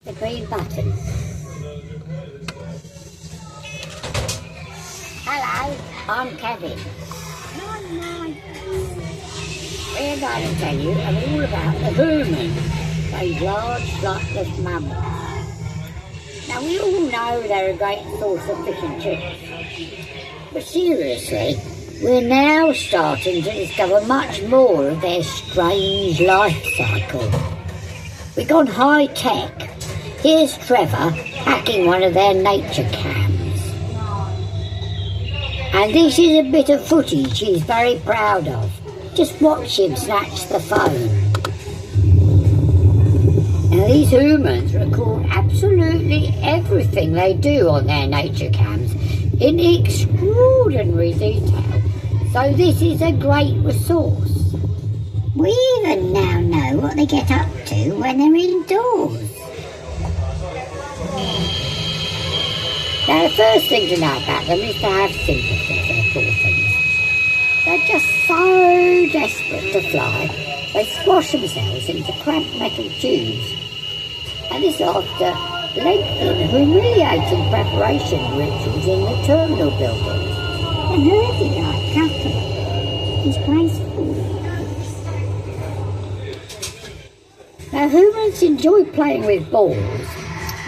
The green button. Hello, I'm Kevin. We're going to tell you all about the human, those large flightless mammals. Now we all know they're a great source of fish and chips, but seriously, we're now starting to discover much more of their strange life cycle. We've gone high tech. Here's Trevor hacking one of their nature cams. And this is a bit of footage he's very proud of. Just watch him snatch the phone. Now these humans record absolutely everything they do on their nature cams in extraordinary detail. So this is a great resource. We even now know what they get up to when they're indoors. Now the first thing to know about them is to have sympathy for the poor things. They're just so desperate to fly, they squash themselves into cramped metal tubes. And this after lengthy and humiliating preparation rituals in the terminal buildings. And herding like cattle is graceful. Now humans enjoy playing with balls.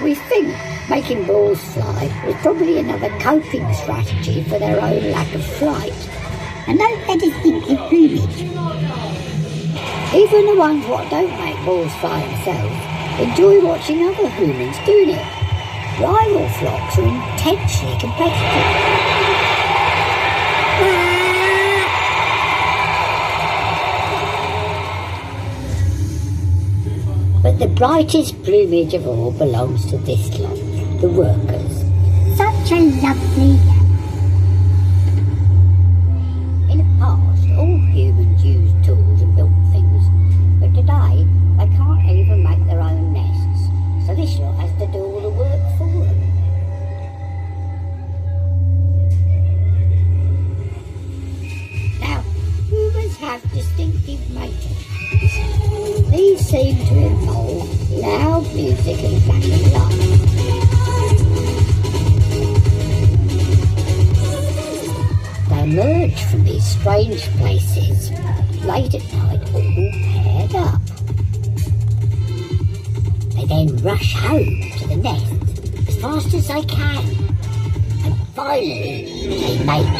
We think making balls fly is probably another coping strategy for their own lack of flight. And don't let us think of plumage. Even the ones what don't make balls fly themselves enjoy watching other humans doing it. Rival flocks are intensely competitive. But the brightest plumage of all belongs to this lot, the workers. Such a lovely yellow. In the past, all humans used tools and built things, but today they can't even make their own nests, so this lot has to do all the work for them. Now, humans have distinctive mating habits. These seem to involve loud music and flashing lights. They emerge from these strange places late at night, all paired up. They then rush home to the nest as fast as they can, and finally they mate.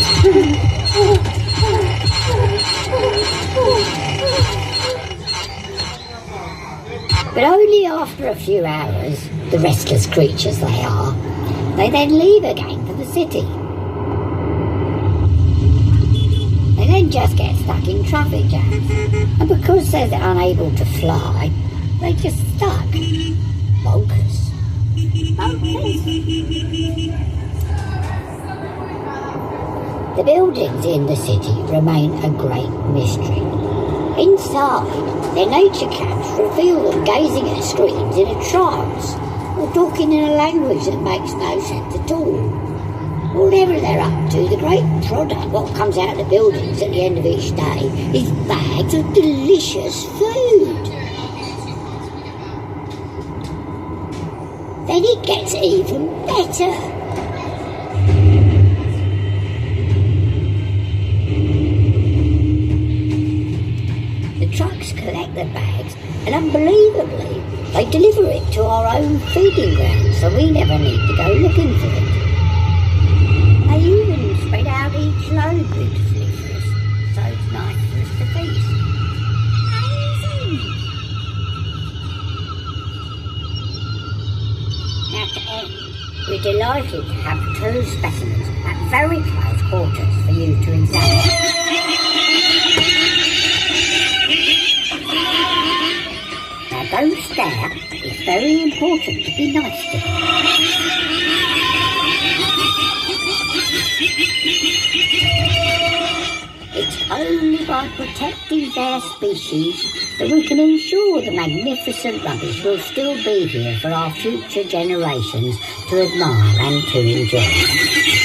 But only after a few hours, the restless creatures they are, they then leave again for the city. They then just get stuck in traffic jams, and because they're unable to fly, they just stuck. Bonkers. The buildings in the city remain a great mystery. Inside, their nature cams reveal them gazing at screens in a trance, or talking in a language that makes no sense at all. Whatever they're up to, the great product what comes out of the buildings at the end of each day is bags of delicious food. Then it gets even better. Trucks collect the bags, and unbelievably, they deliver it to our own feeding ground, so we never need to go looking for it. They even spread out each load beautifully for us, so it's nice for us to feast. Amazing! Now to end, we're delighted to have 2 specimens at very close quarters for you to examine. Don't stare, it's very important to be nice to them. It's only by protecting their species that we can ensure the magnificent rubbish will still be here for our future generations to admire and to enjoy.